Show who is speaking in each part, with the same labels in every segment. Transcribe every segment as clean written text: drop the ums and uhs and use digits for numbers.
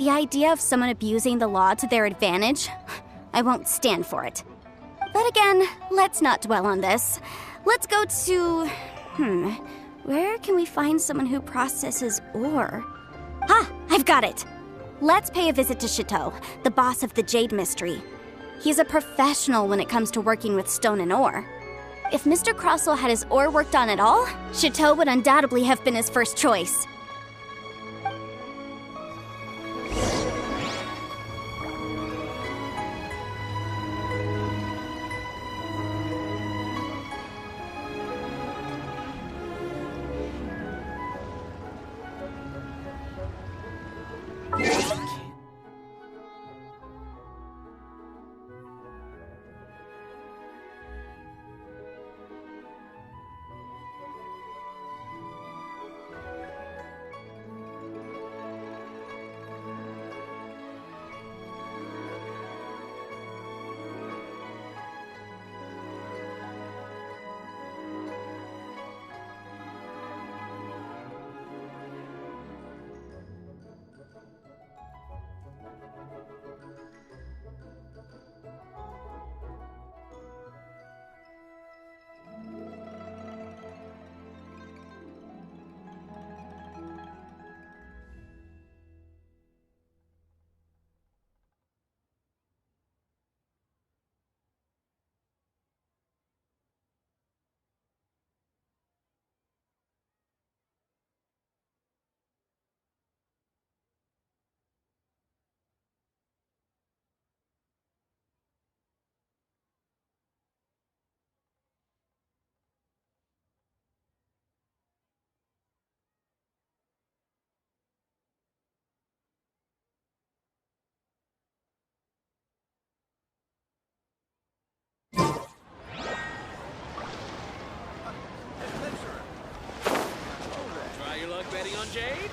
Speaker 1: The idea of someone abusing the law to their advantage, I won't stand for it. But again, let's not dwell on this. Let's go to... where can we find someone who processes ore? Ah, I've got it! Let's pay a visit to Chateau, the boss of the Jade Mystery. He's a professional when it comes to working with stone and ore. If Mr. Crossell had his ore worked on at all, Chateau would undoubtedly have been his first choice.
Speaker 2: Betting on Jade?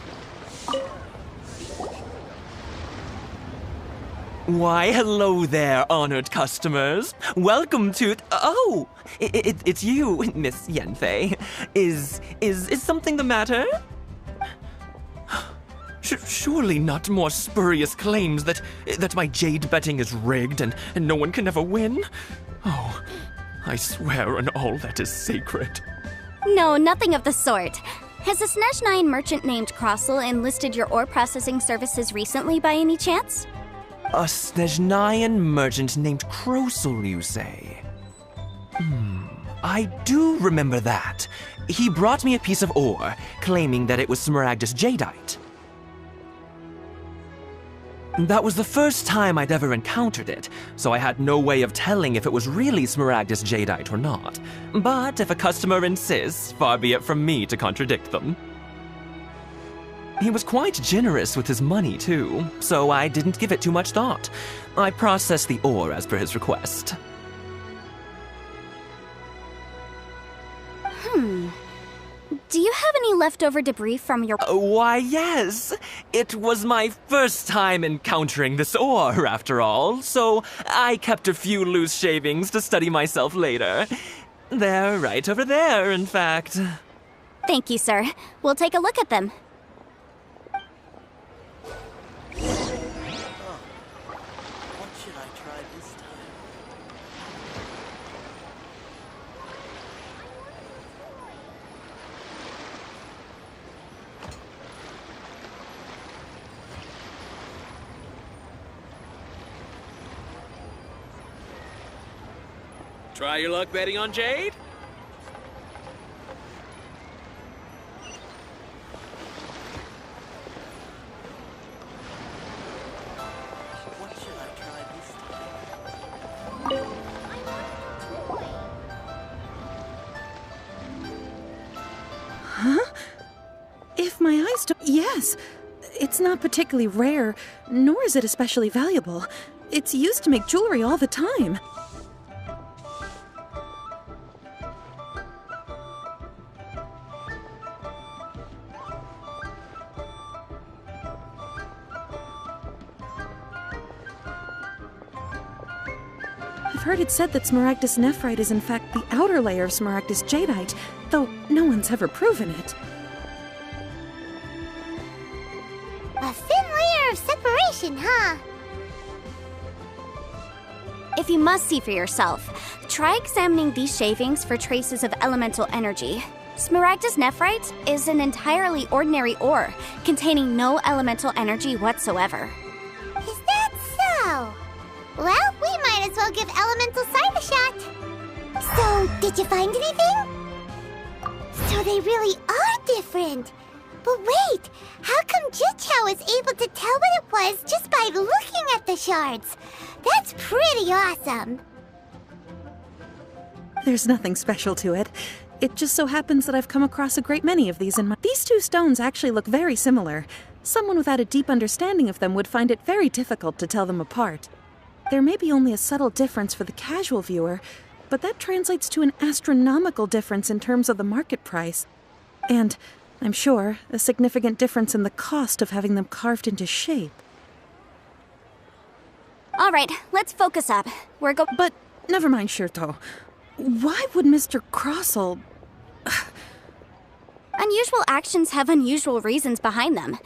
Speaker 3: Why, hello there, honored customers. Welcome to... Oh! It's you, Miss Yanfei. Is something the matter? Surely not more spurious claims that my jade betting is rigged and no one can ever win? Oh, I swear on all that is sacred.
Speaker 1: No, nothing of the sort. Has a Snezhnine merchant named Crossell enlisted your ore processing services recently by any chance?
Speaker 3: A Snezhnine merchant named Crossell, you say? I do remember that. He brought me a piece of ore, claiming that it was Smaragdus jadeite. That was the first time I'd ever encountered it, so I had no way of telling if it was really Smaragdus jadeite or not. But if a customer insists, far be it from me to contradict them. He was quite generous with his money, too, so I didn't give it too much thought. I processed the ore as per his request.
Speaker 1: Do you have any leftover debris from your...
Speaker 3: Why, yes. It was my first time encountering this ore, after all, so I kept a few loose shavings to study myself later. They're right over there, in fact.
Speaker 1: Thank you, sir. We'll take a look at them.
Speaker 2: What should I try this time? Try your luck betting on Jade? What should I try this time?
Speaker 4: Huh? If my eyes don't... Yes. It's not particularly rare, nor is it especially valuable. It's used to make jewelry all the time. I've heard it said that Smaragdus nephrite is in fact the outer layer of Smaragdus jadeite, though no one's ever proven it.
Speaker 5: A thin layer of separation question, huh?
Speaker 1: If you must see for yourself, try examining these shavings for traces of elemental energy. Smaragdus nephrite is an entirely ordinary ore, containing no elemental energy whatsoever.
Speaker 5: Is that so? Well, we might as well give elemental sight a shot. So, did you find anything? So they really are different. But wait, how come Jichao was able to tell what it was just by looking at the shards? That's pretty awesome.
Speaker 4: There's nothing special to it. It just so happens that I've come across a great many of these in my... These two stones actually look very similar. Someone without a deep understanding of them would find it very difficult to tell them apart. There may be only a subtle difference for the casual viewer, but that translates to an astronomical difference in terms of the market price. And, I'm sure, a significant difference in the cost of having them carved into shape.
Speaker 1: All right, let's focus up.
Speaker 4: But, never mind, Shirto. Why would Mr. Crossell...
Speaker 1: Unusual actions have unusual reasons behind them.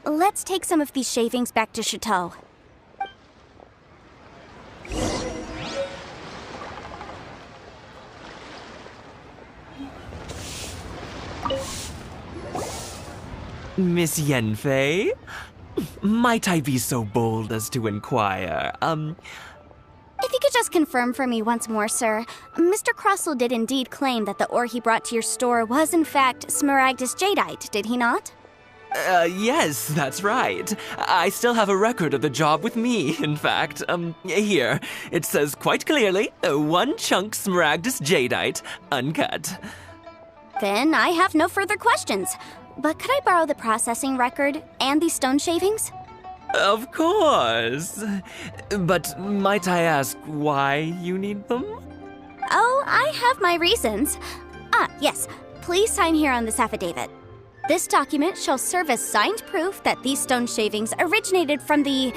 Speaker 1: Let's take some of these shavings back to Chateau.
Speaker 3: Miss Yanfei? Might I be so bold as to inquire,
Speaker 1: If you could just confirm for me once more, sir. Mr. Crossell did indeed claim that the ore he brought to your store was in fact Smaragdus jadeite, did he not?
Speaker 3: Yes, that's right. I still have a record of the job with me, in fact. Here. It says quite clearly, 1 chunk Smaragdus jadeite, uncut.
Speaker 1: Then I have no further questions. But could I borrow the processing record and these stone shavings?
Speaker 3: Of course. But might I ask why you need them?
Speaker 1: Oh, I have my reasons. Yes. Please sign here on this affidavit. This document shall serve as signed proof that these stone shavings originated from the,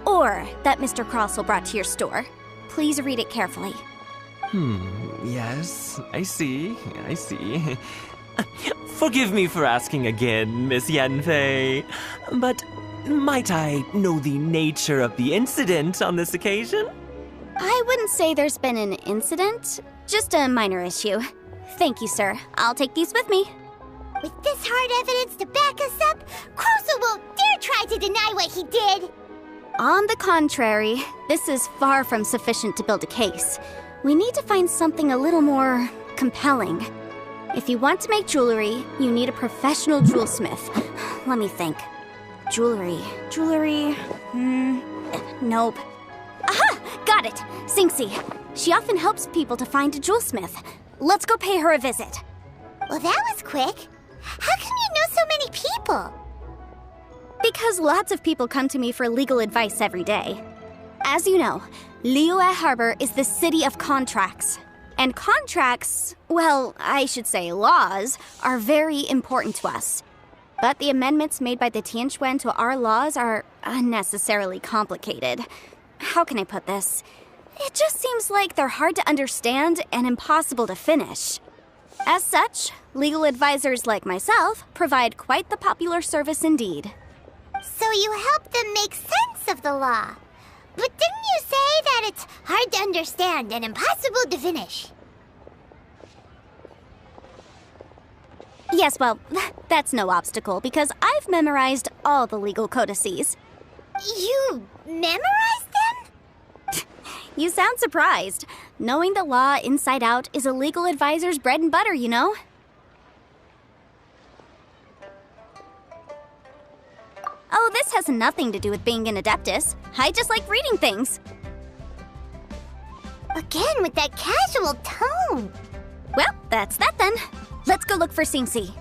Speaker 1: ore that Mr. Crossell brought to your store. Please read it carefully.
Speaker 3: Yes, I see. Forgive me for asking again, Miss Yanfei, but might I know the nature of the incident on this occasion?
Speaker 1: I wouldn't say there's been an incident, just a minor issue. Thank you, sir. I'll take these with me.
Speaker 5: With this hard evidence to back us up, Crossell won't dare try to deny what he did.
Speaker 1: On the contrary, this is far from sufficient to build a case. We need to find something a little more compelling. If you want to make jewelry, you need a professional jewelsmith. Let me think. Jewelry. Nope. Aha! Got it! Xingxi. She often helps people to find a jewelsmith. Let's go pay her a visit.
Speaker 5: Well, that was quick. How come you know so many people?
Speaker 1: Because lots of people come to me for legal advice every day. As you know, Liyue Harbor is the city of contracts. And contracts, well, I should say laws, are very important to us. But the amendments made by the Tianquan to our laws are unnecessarily complicated. How can I put this? It just seems like they're hard to understand and impossible to finish. As such, legal advisors like myself provide quite the popular service indeed.
Speaker 5: So you help them make sense of the law. But didn't you say that it's hard to understand and impossible to finish?
Speaker 1: Yes, well, that's no obstacle because I've memorized all the legal codices.
Speaker 5: You memorized them?
Speaker 1: You sound surprised. Knowing the law inside out is a legal advisor's bread and butter, you know? Oh, this has nothing to do with being an adeptus. I just like reading things.
Speaker 5: Again, with that casual tone.
Speaker 1: Well, that's that then. Let's go look for Xingxi.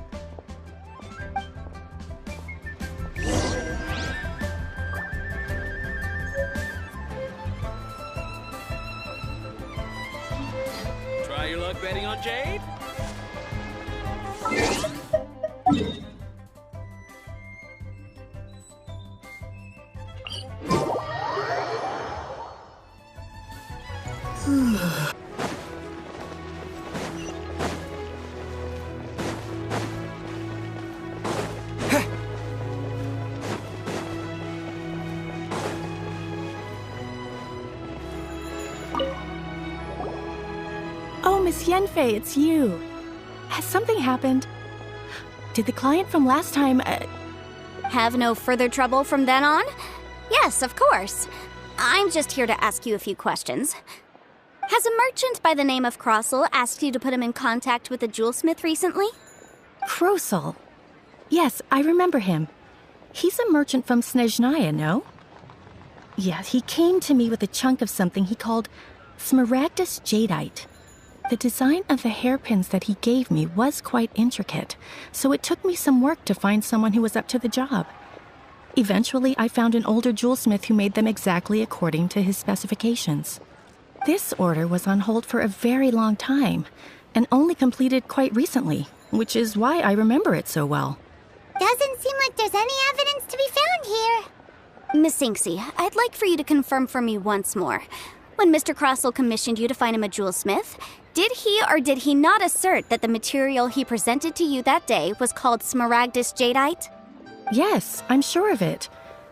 Speaker 2: Try your luck betting on Jade?
Speaker 6: Miss Yenfei, it's you. Has something happened? Did the client from last time,
Speaker 1: Have no further trouble from then on? Yes, of course. I'm just here to ask you a few questions. Has a merchant by the name of Crossel asked you to put him in contact with a jewelsmith recently?
Speaker 6: Krosel? Yes, I remember him. He's a merchant from Snezhnaya, no? Yeah, he came to me with a chunk of something he called Smaragdus Jadeite. The design of the hairpins that he gave me was quite intricate, so it took me some work to find someone who was up to the job. Eventually, I found an older jewelsmith who made them exactly according to his specifications. This order was on hold for a very long time, and only completed quite recently, which is why I remember it so well.
Speaker 5: Doesn't seem like there's any evidence to be found here.
Speaker 1: Miss Inksy, I'd like for you to confirm for me once more. When Mr. Crossel commissioned you to find him a jewelsmith, did he or did he not assert that the material he presented to you that day was called Smaragdus Jadeite?
Speaker 6: Yes, I'm sure of it.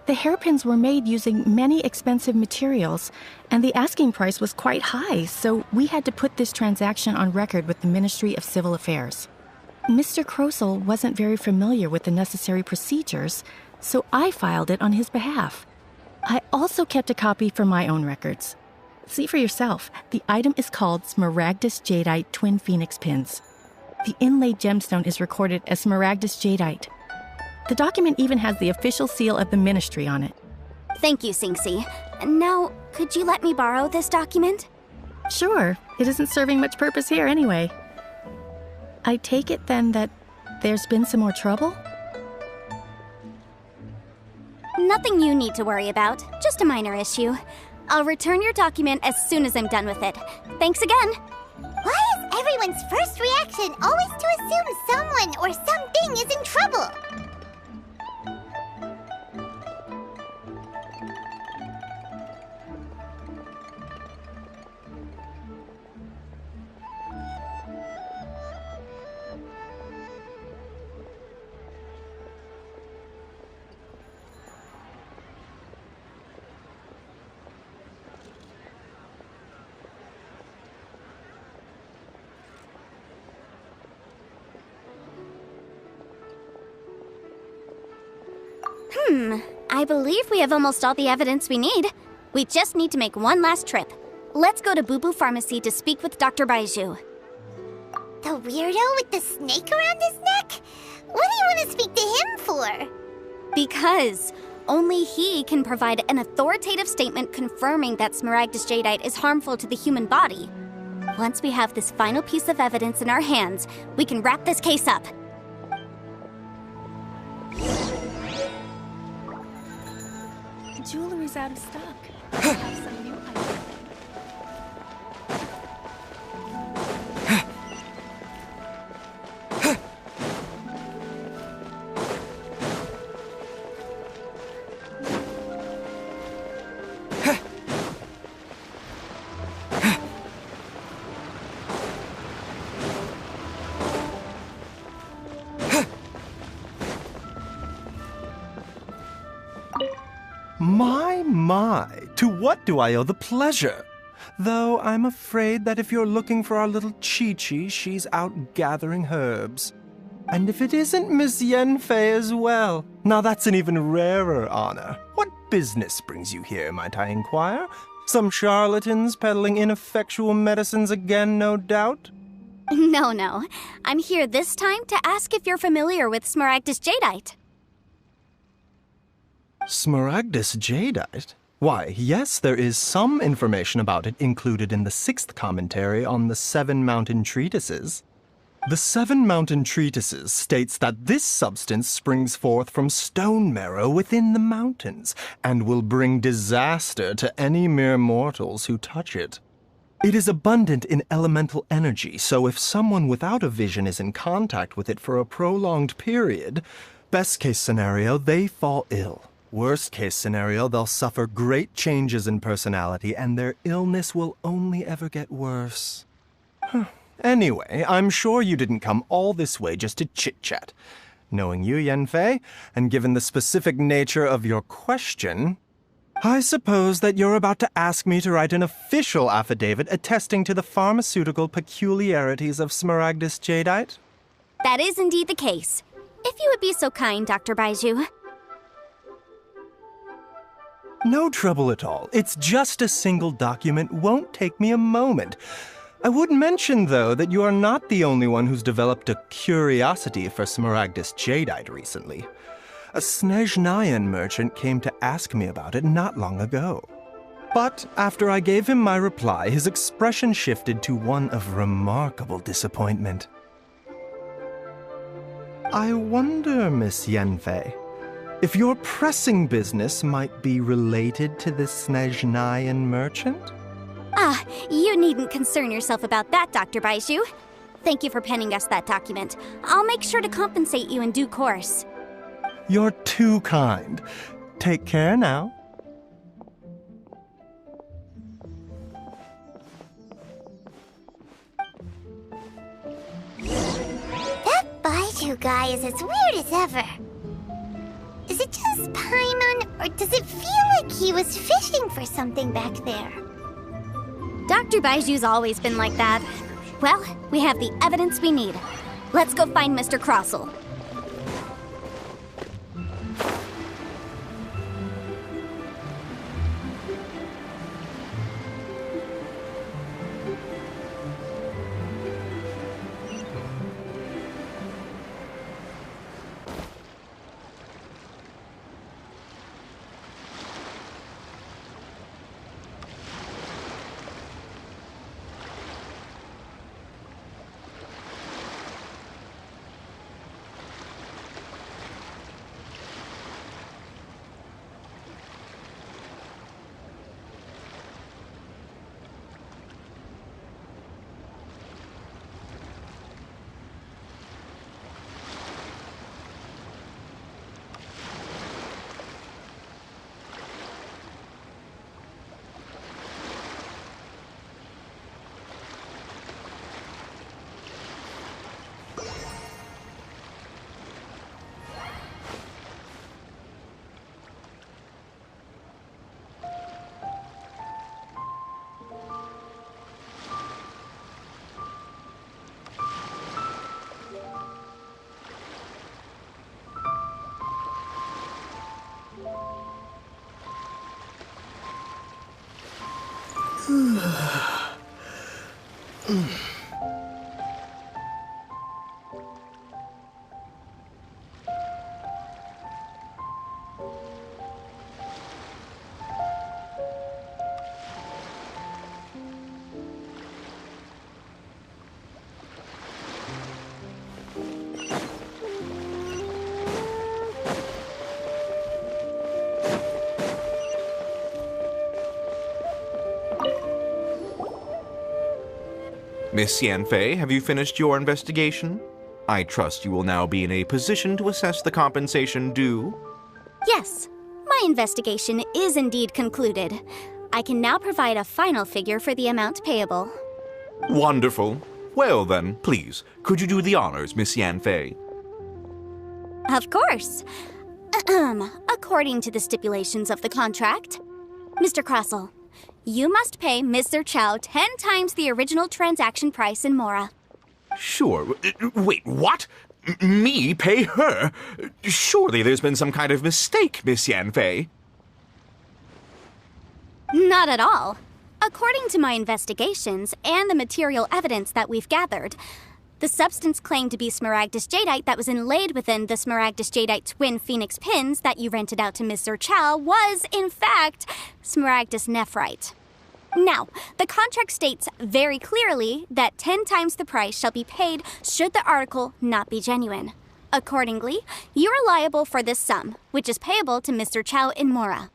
Speaker 6: The hairpins were made using many expensive materials, and the asking price was quite high, so we had to put this transaction on record with the Ministry of Civil Affairs. Mr. Crossel wasn't very familiar with the necessary procedures, so I filed it on his behalf. I also kept a copy for my own records. See for yourself, the item is called Smaragdus Jadeite Twin Phoenix Pins. The inlaid gemstone is recorded as Smaragdus Jadeite. The document even has the official seal of the ministry on it.
Speaker 1: Thank you, Sinksy. Now, could you let me borrow this document?
Speaker 6: Sure, it isn't serving much purpose here anyway. I take it then that there's been some more trouble?
Speaker 1: Nothing you need to worry about, just a minor issue. I'll return your document as soon as I'm done with it. Thanks again.
Speaker 5: Why is everyone's first reaction always to assume someone or something is in trouble?
Speaker 1: I believe we have almost all the evidence we need. We just need to make one last trip. Let's go to Boo Boo Pharmacy to speak with Dr. Baiju.
Speaker 5: The weirdo with the snake around his neck? What do you want to speak to him for?
Speaker 1: Because only he can provide an authoritative statement confirming that Smaragdus Jadeite is harmful to the human body. Once we have this final piece of evidence in our hands, we can wrap this case up.
Speaker 6: Jewelry's out of stock. I have some new items.
Speaker 7: My, to what do I owe the pleasure? Though I'm afraid that if you're looking for our little Chi-Chi, she's out gathering herbs. And if it isn't Miss Yenfei as well, now that's an even rarer honor. What business brings you here, might I inquire? Some charlatans peddling ineffectual medicines again, no doubt?
Speaker 1: No. I'm here this time to ask if you're familiar with Smaragdus Jadeite.
Speaker 7: Smaragdus Jadeite? Why, yes, there is some information about it included in the 6th commentary on the 7 Mountain Treatises. The 7 Mountain Treatises states that this substance springs forth from stone marrow within the mountains, and will bring disaster to any mere mortals who touch it. It is abundant in elemental energy, so if someone without a vision is in contact with it for a prolonged period, best case scenario, they fall ill. Worst case scenario, they'll suffer great changes in personality and their illness will only ever get worse. Anyway, I'm sure you didn't come all this way just to chit-chat. Knowing you, Yenfei, and given the specific nature of your question, I suppose that you're about to ask me to write an official affidavit attesting to the pharmaceutical peculiarities of Smaragdus jadeite?
Speaker 1: That is indeed the case. If you would be so kind, Dr. Baiju.
Speaker 7: No trouble at all. It's just a single document. Won't take me a moment. I would mention, though, that you are not the only one who's developed a curiosity for Smaragdus jadeite recently. A Snezhnayan merchant came to ask me about it not long ago. But after I gave him my reply, his expression shifted to one of remarkable disappointment. I wonder, Miss Yanfei, if your pressing business might be related to this Snezhnayan merchant?
Speaker 1: Ah, you needn't concern yourself about that, Dr. Baiju. Thank you for penning us that document. I'll make sure to compensate you in due course.
Speaker 7: You're too kind. Take care now.
Speaker 5: That Baiju guy is as weird as ever. Is it just Paimon, or does it feel like he was fishing for something back there?
Speaker 1: Dr. Baiju's always been like that. Well, we have the evidence we need. Let's go find Mr. Crossell.
Speaker 8: Miss Yanfei, have you finished your investigation? I trust you will now be in a position to assess the compensation due.
Speaker 1: Yes, my investigation is indeed concluded. I can now provide a final figure for the amount payable.
Speaker 8: Wonderful. Well then, please, could you do the honors, Miss Yanfei?
Speaker 1: Of course. According to the stipulations of the contract, Mr. Crossell, you must pay Ms. Zerchow 10 times the original transaction price in Mora.
Speaker 8: Sure. Wait, what? Me pay her? Surely there's been some kind of mistake, Miss Yanfei.
Speaker 1: Not at all. According to my investigations and the material evidence that we've gathered, the substance claimed to be Smaragdus jadeite that was inlaid within the Smaragdus jadeite twin phoenix pins that you rented out to Ms. Zerchow was, in fact, Smaragdus nephrite. Now, the contract states very clearly that 10 times the price shall be paid should the article not be genuine. Accordingly, you are liable for this sum, which is payable to Mr. Chow in Mora.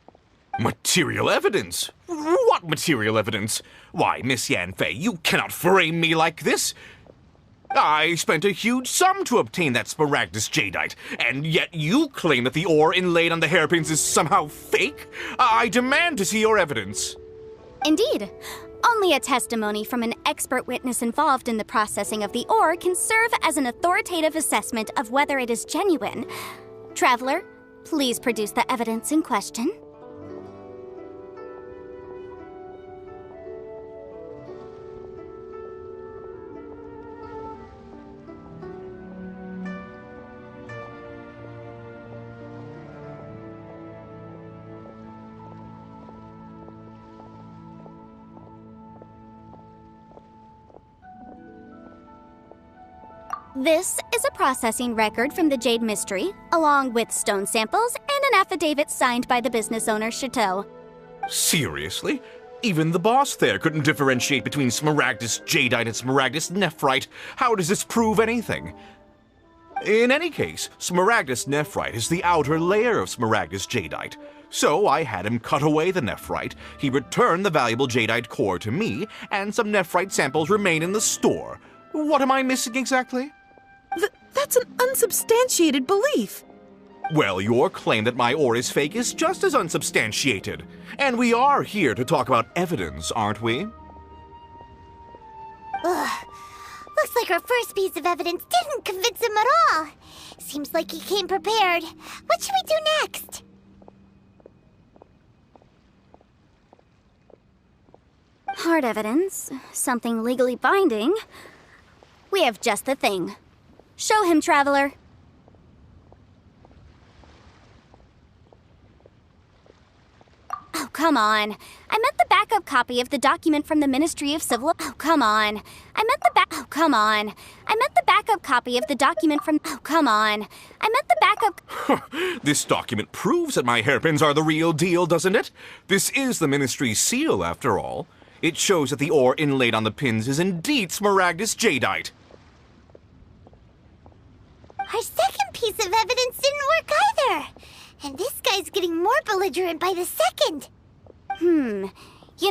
Speaker 8: Material evidence? What material evidence? Why, Miss Yanfei, you cannot frame me like this. I spent a huge sum to obtain that Smaragdus jadeite, and yet you claim that the ore inlaid on the hairpins is somehow fake? I demand to see your evidence.
Speaker 1: Indeed. Only a testimony from an expert witness involved in the processing of the ore can serve as an authoritative assessment of whether it is genuine. Traveler, please produce the evidence in question. This is a processing record from the Jade Mystery, along with stone samples and an affidavit signed by the business owner, Chateau.
Speaker 8: Seriously? Even the boss there couldn't differentiate between Smaragdus Jadeite and Smaragdus Nephrite. How does this prove anything? In any case, Smaragdus Nephrite is the outer layer of Smaragdus Jadeite. So I had him cut away the Nephrite, he returned the valuable Jadeite core to me, and some Nephrite samples remain in the store. What am I missing exactly?
Speaker 4: That's an unsubstantiated belief.
Speaker 8: Well, your claim that my ore is fake is just as unsubstantiated. And we are here to talk about evidence, aren't we?
Speaker 5: Ugh. Looks like our first piece of evidence didn't convince him at all. Seems like he came prepared. What should we do next?
Speaker 1: Hard evidence, something legally binding. We have just the thing. Show him, Traveler. Oh, come on. I meant the backup copy of the document from the Ministry of Civil... Oh, come on. I meant the Oh, come on. I meant the backup copy of the document from... Oh, come on. I meant the backup...
Speaker 8: This document proves that my hairpins are the real deal, doesn't it? This is the Ministry's seal, after all. It shows that the ore inlaid on the pins is indeed Smaragdus Jadeite.
Speaker 5: Our second piece of evidence didn't work either. And this guy's getting more belligerent by the second.
Speaker 1: You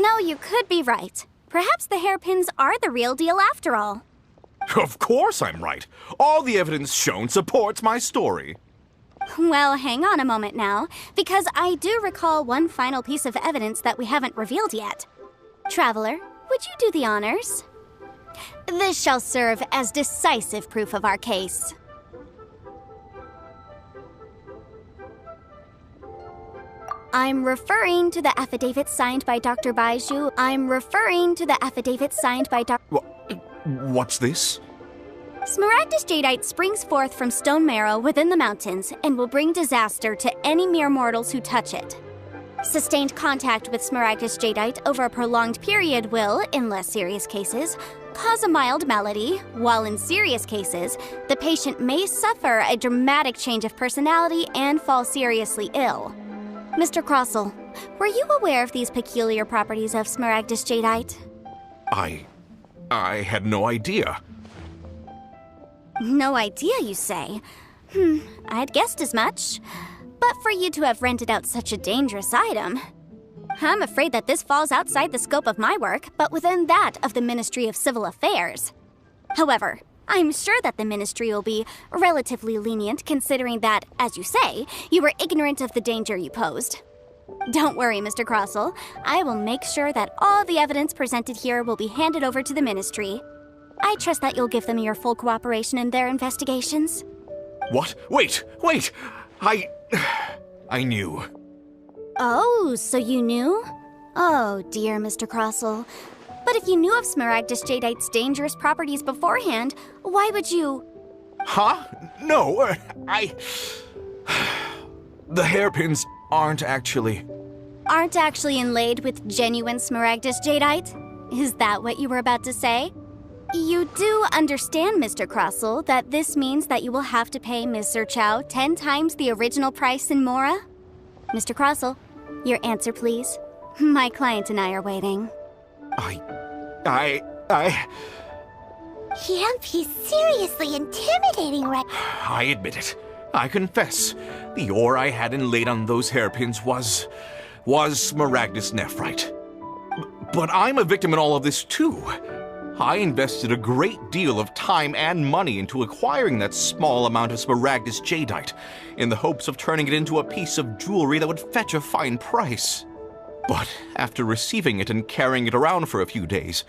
Speaker 1: know, you could be right. Perhaps the hairpins are the real deal after all.
Speaker 8: Of course I'm right. All the evidence shown supports my story.
Speaker 1: Well, hang on a moment now, because I do recall one final piece of evidence that we haven't revealed yet. Traveler, would you do the honors? This shall serve as decisive proof of our case. I'm referring to the affidavit signed by Dr. Baiju. I'm referring to the affidavit signed by Dr.
Speaker 8: What's this?
Speaker 1: Smaragdus Jadeite springs forth from stone marrow within the mountains and will bring disaster to any mere mortals who touch it. Sustained contact with Smaragdus Jadeite over a prolonged period will, in less serious cases, cause a mild malady, while in serious cases, the patient may suffer a dramatic change of personality and fall seriously ill. Mr. Crossell, were you aware of these peculiar properties of Smaragdus Jadeite?
Speaker 8: I had no idea.
Speaker 1: No idea, you say? I'd guessed as much. But for you to have rented out such a dangerous item... I'm afraid that this falls outside the scope of my work, but within that of the Ministry of Civil Affairs. However, I'm sure that the Ministry will be relatively lenient considering that, as you say, you were ignorant of the danger you posed. Don't worry, Mr. Crossell. I will make sure that all the evidence presented here will be handed over to the Ministry. I trust that you'll give them your full cooperation in their investigations.
Speaker 8: What? Wait! I knew.
Speaker 1: Oh, so you knew? Oh, dear Mr. Crossell. But if you knew of Smaragdus Jadeite's dangerous properties beforehand, why would you...
Speaker 8: Huh? No, The hairpins aren't actually
Speaker 1: inlaid with genuine Smaragdus Jadeite? Is that what you were about to say? You do understand, Mr. Crossell, that this means that you will have to pay Ms. Zerchow 10 times the original price in Mora? Mr. Crossell, your answer, please. My client and I are waiting.
Speaker 5: Yep, he's seriously intimidating right...
Speaker 8: I admit it. I confess. The ore I had inlaid on those hairpins was Smaragdus Nephrite. But I'm a victim in all of this, too. I invested a great deal of time and money into acquiring that small amount of Smaragdus Jadeite, in the hopes of turning it into a piece of jewelry that would fetch a fine price. But after receiving it and carrying it around for a few days,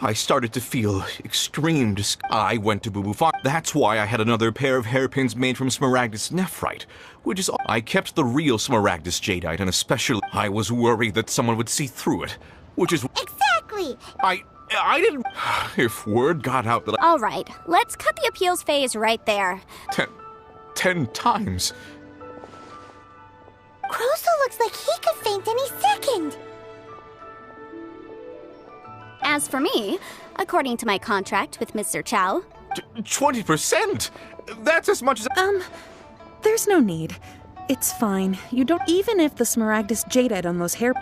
Speaker 8: I started to feel extreme I went to Boo Boo Farm. That's why I had another pair of hairpins made from Smaragdus Nephrite, which is... I kept the real Smaragdus Jadeite, and especially I was worried that someone would see through it, which is...
Speaker 5: Exactly!
Speaker 8: I didn't... If word got out that
Speaker 1: All right, let's cut the appeals phase right there.
Speaker 8: 10 times.
Speaker 5: Crossell looks like he could faint any second.
Speaker 1: As for me, according to my contract with Ms. Zerchow,
Speaker 8: 20%? That's as much as...
Speaker 4: There's no need. It's fine. You don't... Even if the Smaragdus jadeite on those hair...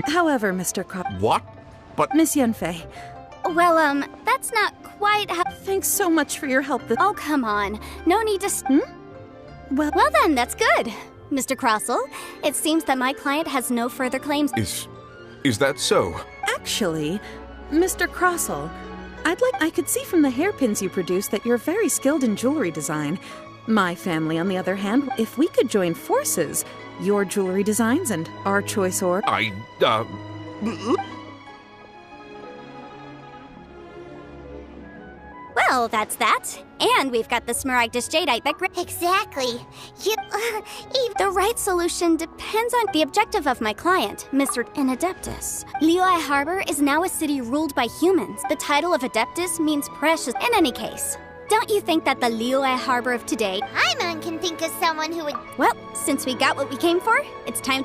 Speaker 4: However, Mr.
Speaker 8: What? But...
Speaker 4: Miss Yanfei.
Speaker 1: Well, that's not quite how...
Speaker 4: Thanks so much for your help.
Speaker 1: Oh, come on. No need to...
Speaker 4: Well
Speaker 1: then, that's good. Mr. Crossell, it seems that my client has no further claims...
Speaker 8: Is that so?
Speaker 4: Actually, Mr. Crossell, I could see from the hairpins you produce that you're very skilled in jewelry design. My family, on the other hand, if we could join forces, your jewelry designs and our choice or...
Speaker 1: Well, that's that. And we've got the Smaragdus jadeite that...
Speaker 5: Exactly.
Speaker 1: The right solution depends on the objective of my client, Mr. Adeptus. Liyue Harbor is now a city ruled by humans. The title of Adeptus means precious in any case. Don't you think that the Liyue Harbor of today...
Speaker 5: Paimon can think of someone who would...
Speaker 1: Well, since we got what we came for, it's time...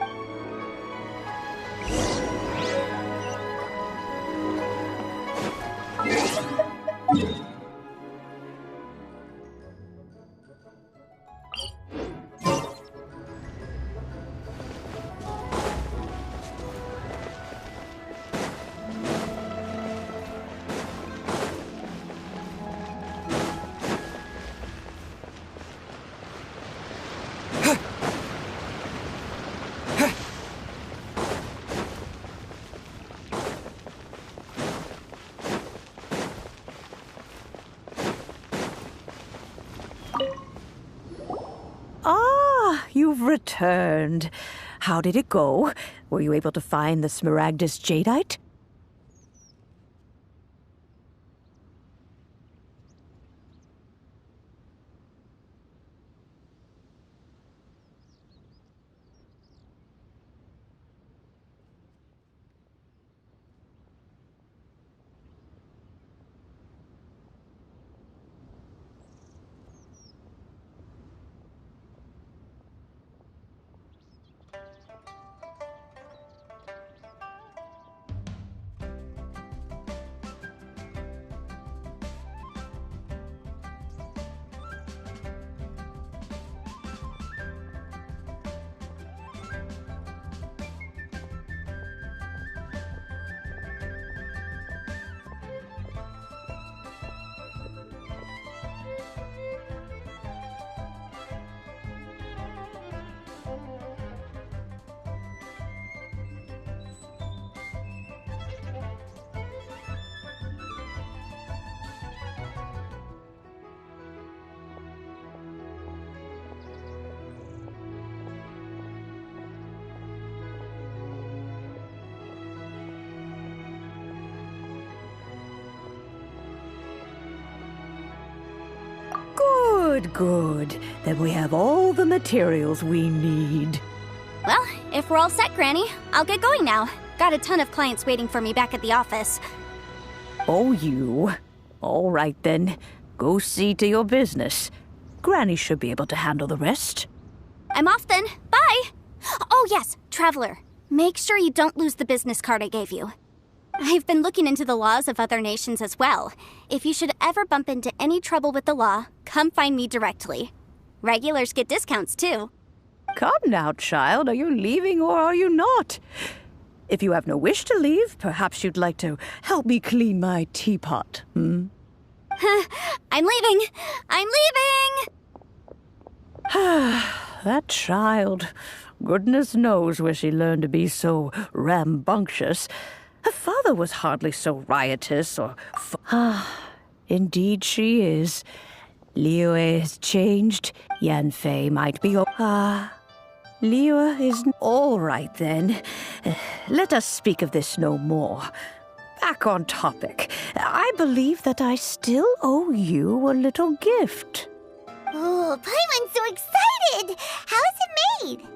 Speaker 9: You've returned. How did it go? Were you able to find the Smaragdus jadeite? Good. Then we have all the materials we need.
Speaker 1: Well, if we're all set, Granny, I'll get going now. Got a ton of clients waiting for me back at the office.
Speaker 9: Oh, you. All right, then. Go see to your business. Granny should be able to handle the rest.
Speaker 1: I'm off then. Bye! Oh, yes, Traveler. Make sure you don't lose the business card I gave you. I've been looking into the laws of other nations as well. If you should ever bump into any trouble with the law, come find me directly. Regulars get discounts, too.
Speaker 9: Come now, child. Are you leaving or are you not? If you have no wish to leave, perhaps you'd like to help me clean my teapot,
Speaker 1: I'm leaving! I'm leaving!
Speaker 9: That child. Goodness knows where she learned to be so rambunctious. Her father was hardly so riotous or... Indeed she is. Liyue has changed. Yanfei might be... Liyue is... All right, then. Let us speak of this no more. Back on topic. I believe that I still owe you a little gift.
Speaker 5: Oh, Paimon's so excited! How is it made?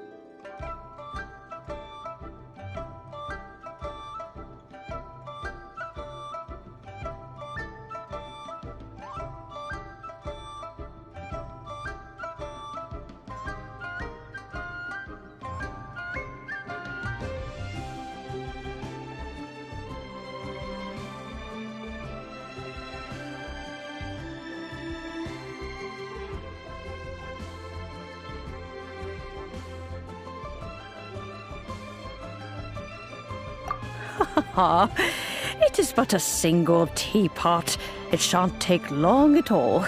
Speaker 9: It is but a single teapot. It shan't take long at all.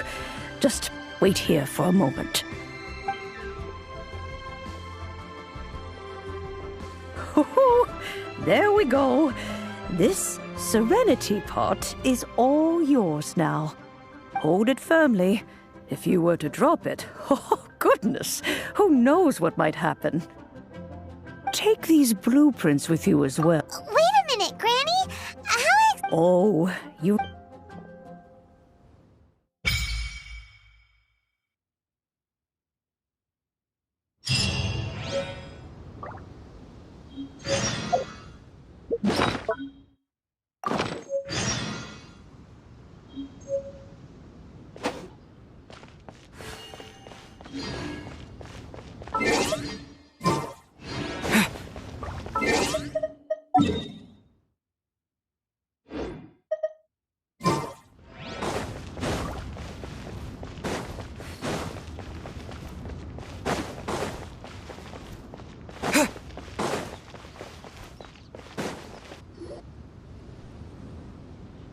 Speaker 9: Just wait here for a moment. There we go. This Serenity Pot is all yours now. Hold it firmly. If you were to drop it, oh goodness, who knows what might happen. Take these blueprints with you as well.
Speaker 5: Wait a minute, Granny.
Speaker 9: Oh, you...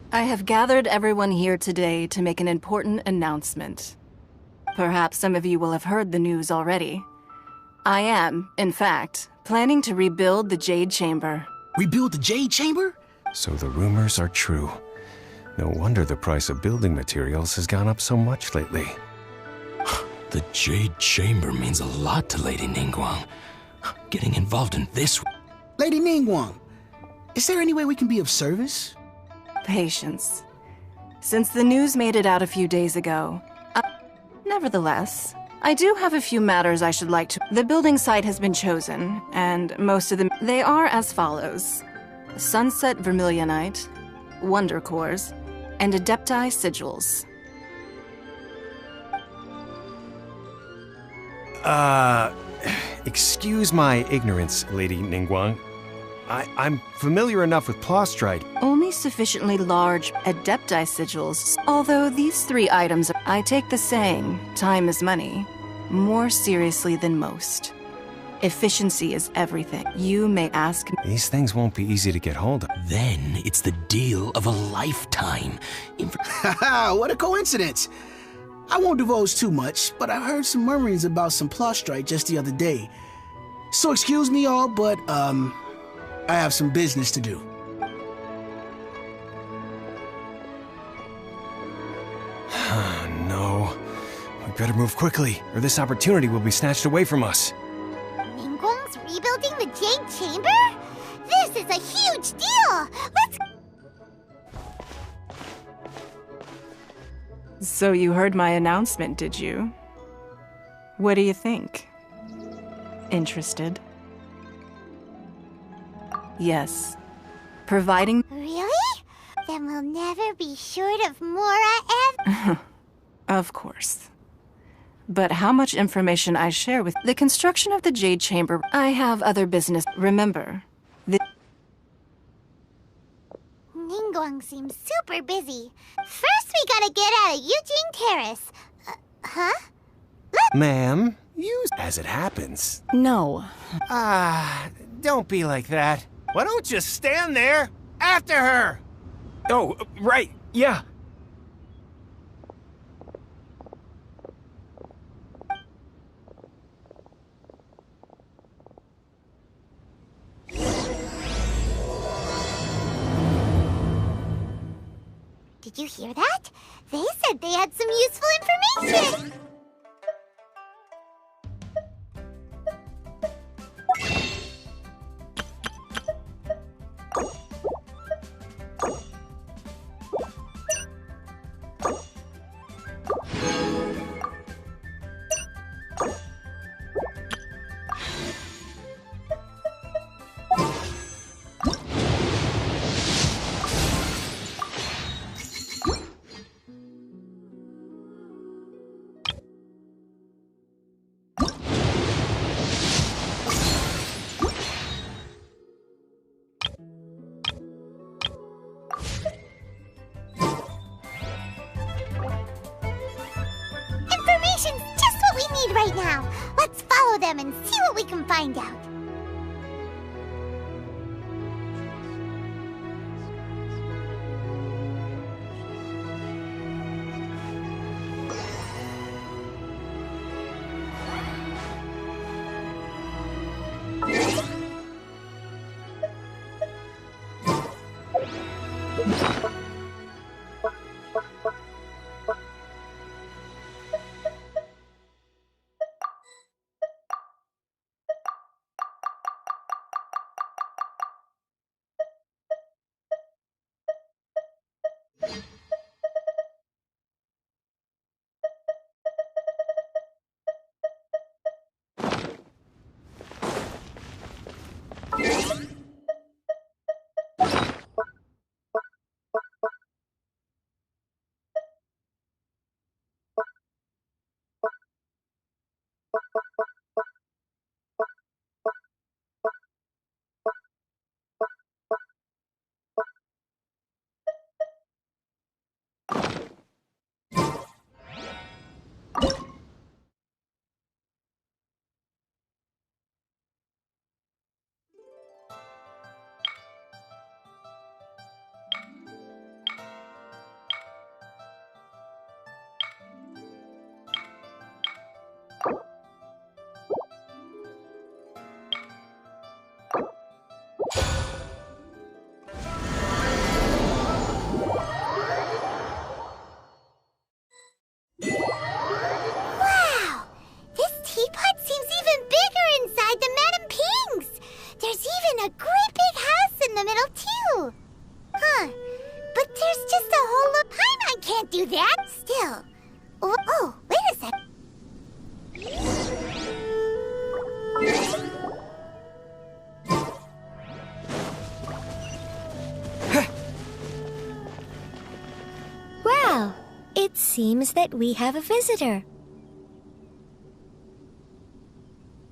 Speaker 10: I have gathered everyone here today to make an important announcement. Perhaps some of you will have heard the news already. I am, in fact, planning to rebuild the Jade Chamber.
Speaker 11: Rebuild the Jade Chamber?
Speaker 12: So the rumors are true. No wonder the price of building materials has gone up so much lately.
Speaker 11: The Jade Chamber means a lot to Lady Ningguang. Getting involved in this... Lady Ningguang, is there any way we can be of service?
Speaker 10: Patience. Since the news made it out a few days ago. Nevertheless, I do have a few matters I should like to... The building site has been chosen, and most of them... They are as follows. Sunset Vermilionite, Wonder Cores, and Adepti Sigils.
Speaker 12: Excuse my ignorance, Lady Ningguang. I'm familiar enough with Plostrite.
Speaker 10: Only sufficiently large Adepti Sigils. Although these three items, I take the saying, time is money, more seriously than most. Efficiency is everything. You may ask...
Speaker 12: These things won't be easy to get hold of.
Speaker 11: Then it's the deal of a lifetime.
Speaker 13: Haha, what a coincidence. I won't divulge too much, but I heard some murmurings about some Plostrite just the other day. So excuse me all, but, I have some business to do.
Speaker 12: No. We better move quickly, or this opportunity will be snatched away from us.
Speaker 5: Ningguang's rebuilding the Jade Chamber? This is a huge deal! Let's...
Speaker 10: So you heard my announcement, did you? What do you think? Interested? Yes. Providing...
Speaker 5: Really? Then we'll never be short of Mora and...
Speaker 10: Of course. But how much information I share with... The construction of the Jade Chamber... I have other business... Remember, the...
Speaker 5: Ningguang seems super busy. First we gotta get out of Eugene Terrace. Huh?
Speaker 12: Ma'am, as it happens.
Speaker 10: No.
Speaker 12: Don't be like that. Why don't you stand there after her? Oh, right, yeah.
Speaker 5: Did you hear that? They said they had some useful information. Information's just what we need right now. Let's follow them and see what we can find out. a great big house in the middle, too. Huh. But there's just a whole lot. Paimon can't do that. Still. Oh, wait a sec.
Speaker 14: Well, it seems that we have a visitor.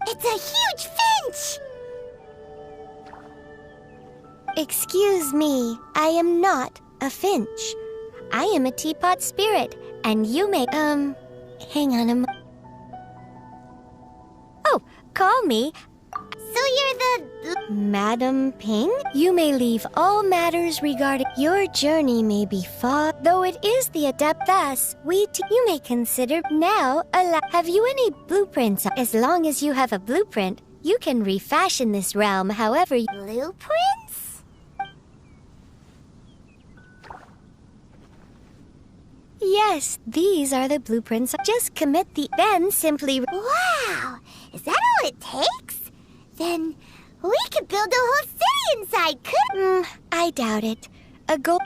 Speaker 5: It's a huge finch!
Speaker 14: Excuse me, I am not a finch. I am a teapot spirit, and you may, hang on a moment. Oh, call me.
Speaker 5: So you're the...
Speaker 14: Madam Ping? You may leave all matters regarding your journey may be far, though it is the adept thus. You may consider now, have you any blueprints? As long as you have a blueprint, you can refashion this realm however you...
Speaker 5: Blueprints?
Speaker 14: Yes, these are the blueprints. Just commit then simply...
Speaker 5: Wow! Is that all it takes? Then we could build a whole city inside, couldn't
Speaker 14: I doubt it.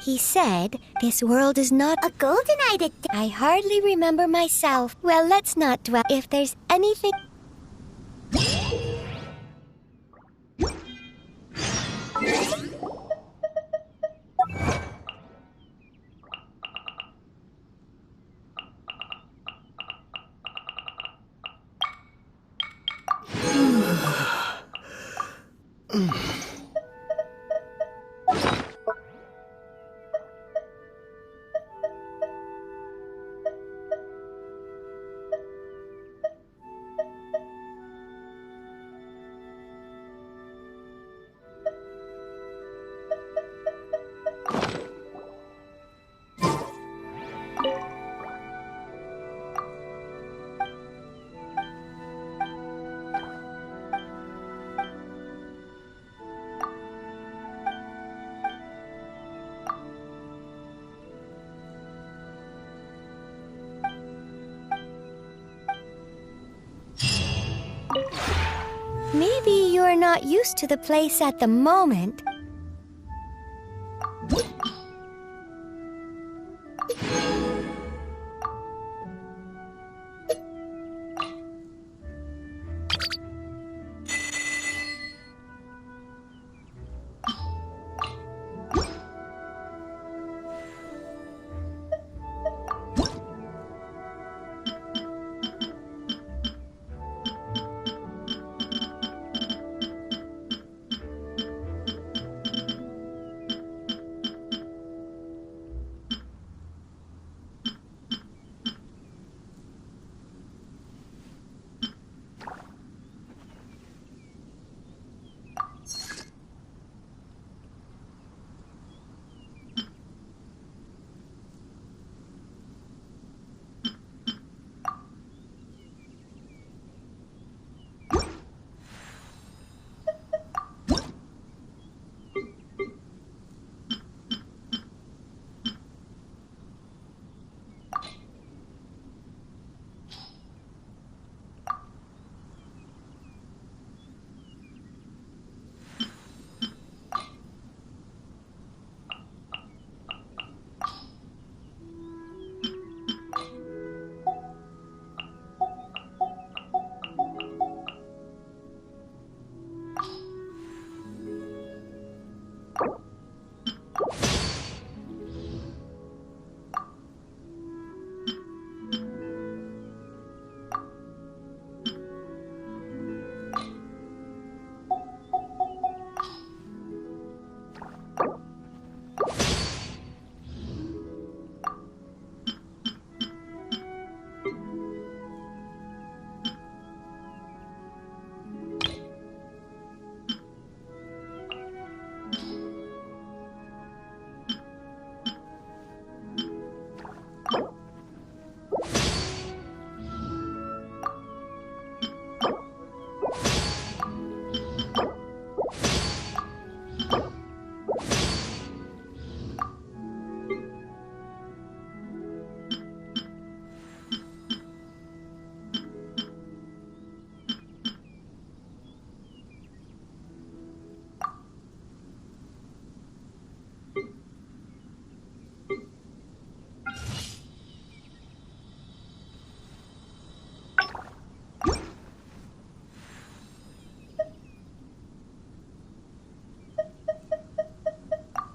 Speaker 14: He said, this world is not...
Speaker 5: A golden idea.
Speaker 14: I hardly remember myself. Well, let's not dwell. If there's anything... Maybe you're not used to the place at the moment.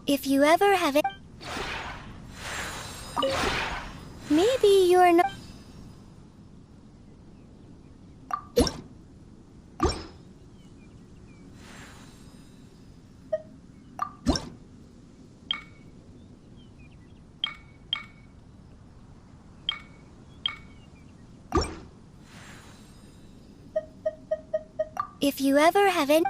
Speaker 14: If you ever have it... Maybe you're not... If you ever have any...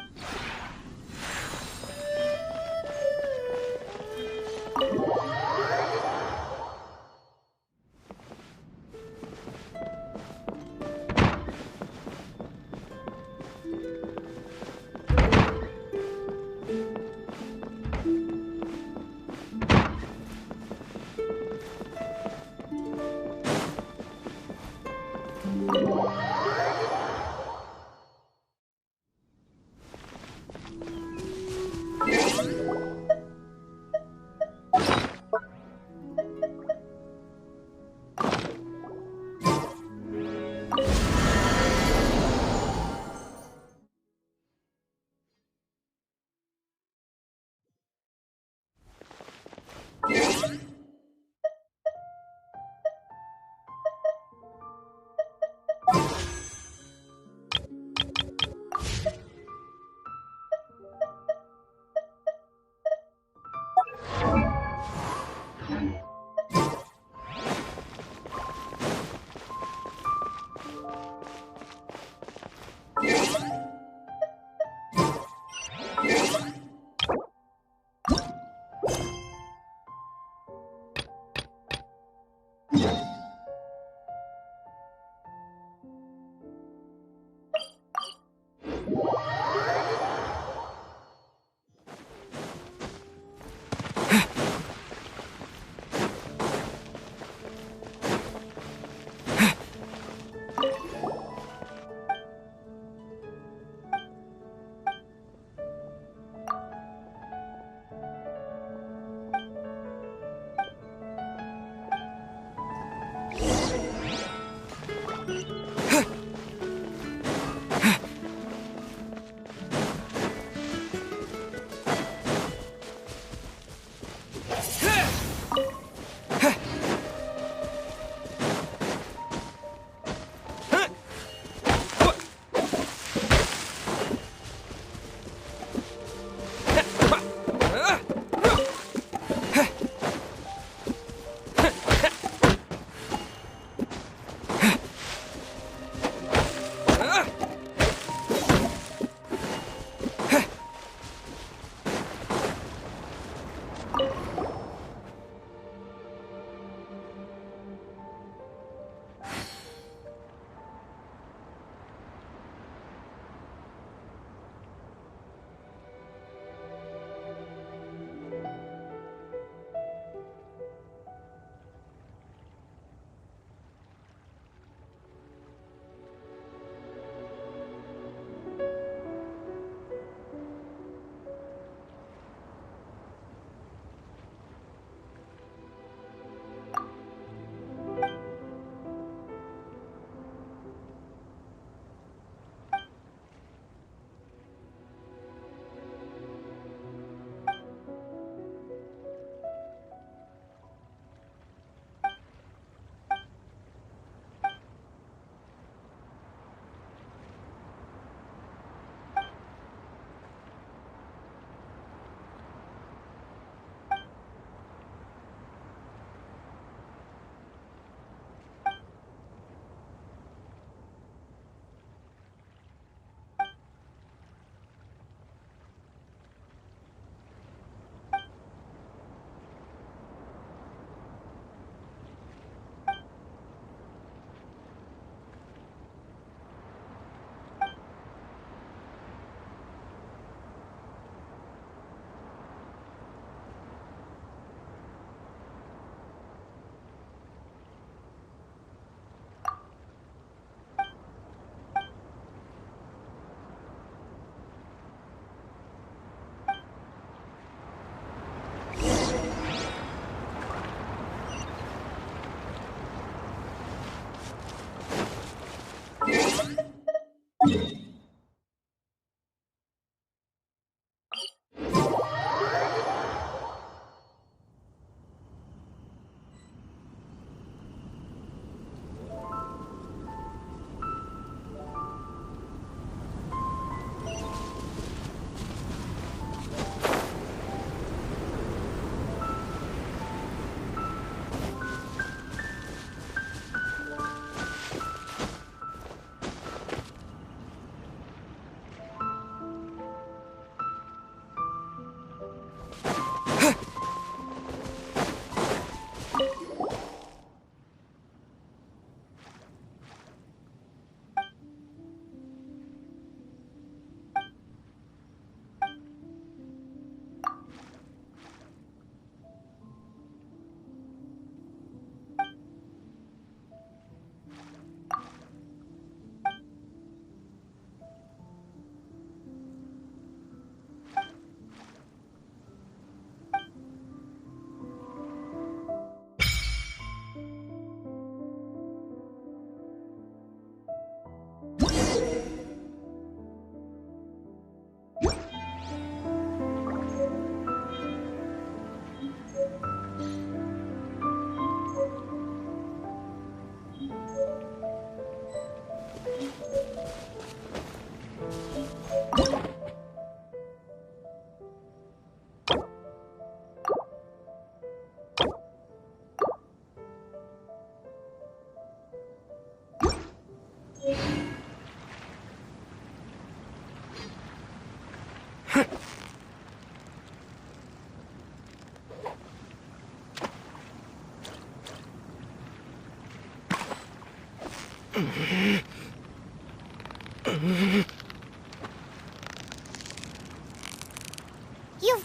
Speaker 5: You've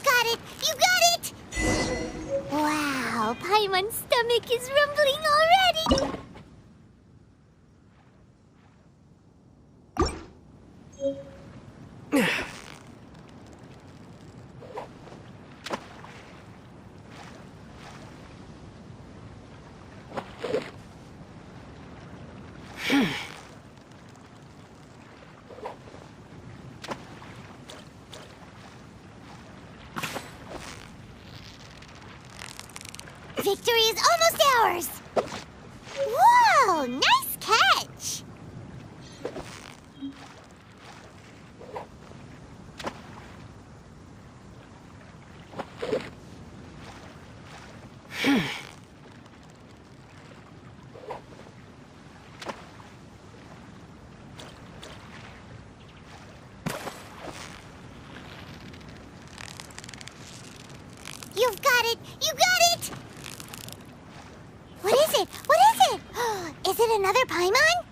Speaker 5: got it! You got it! Wow, Paimon's stomach is rumbling already! Victory is almost ours! Whoa! Nice catch! You've got it! You got it! What is it? What is it? Is it another Paimon?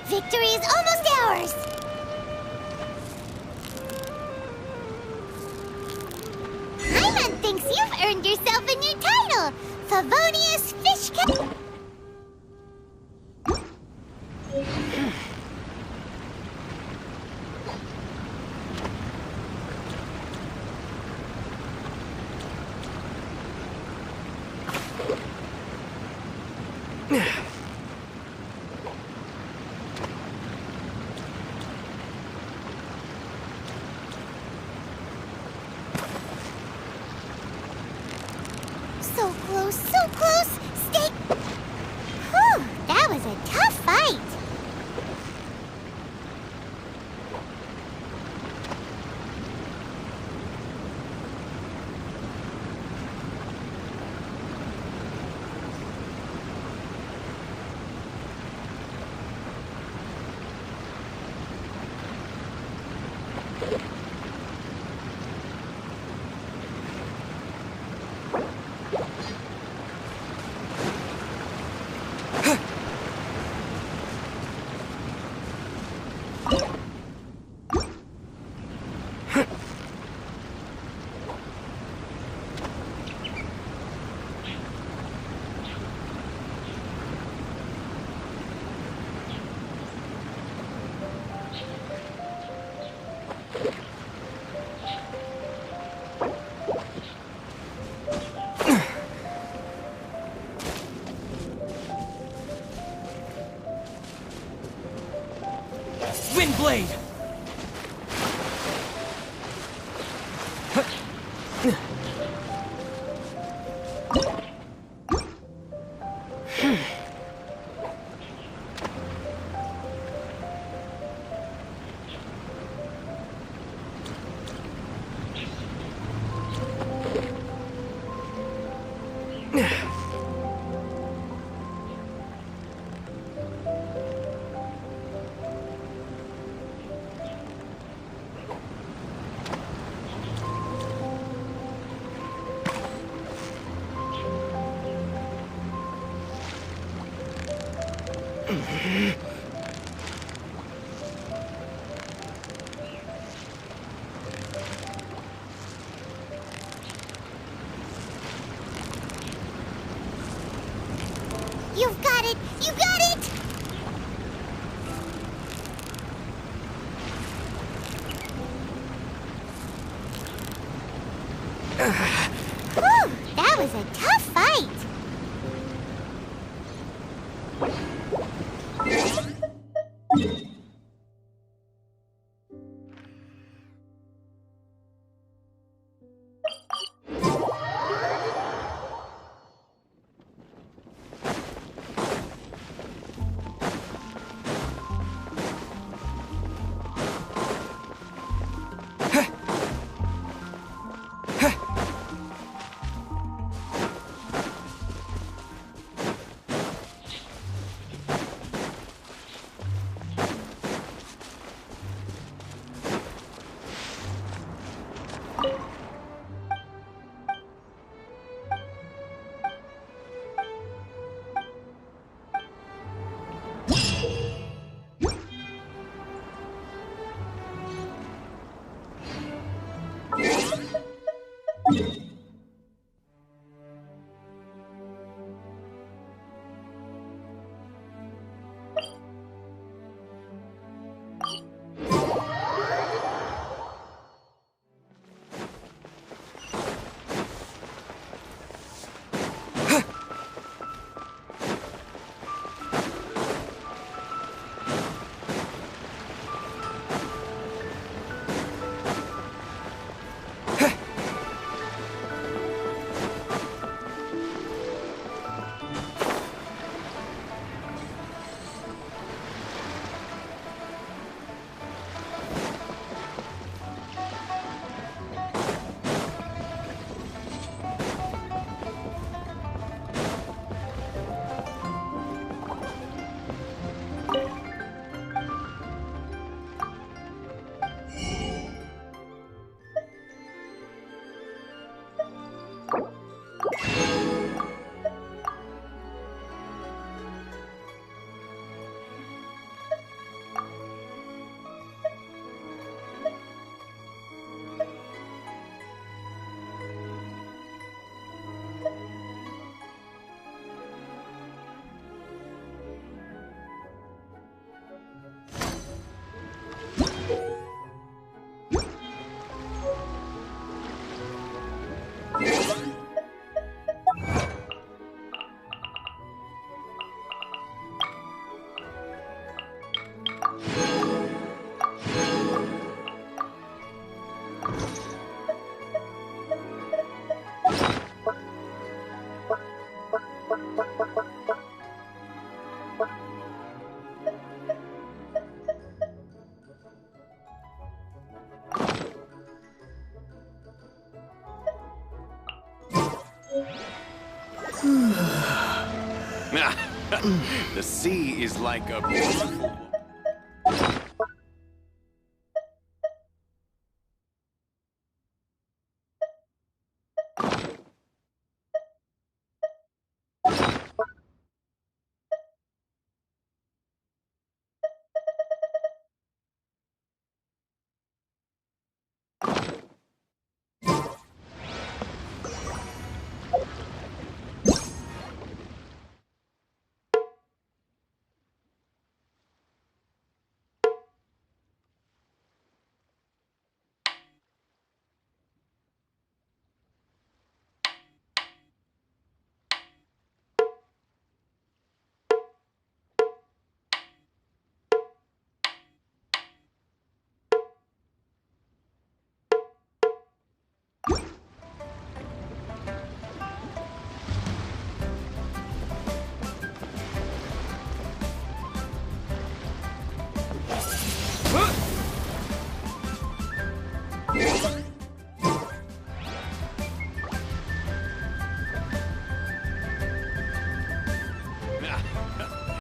Speaker 5: Victory is almost ours! Paimon thinks you've earned yourself a new title! Favonius Fish Cat! So close, so close! Stay...
Speaker 3: Windblade!
Speaker 5: You've got it! You got it! Whew, that was a tough fight!
Speaker 8: The sea is like a beautiful...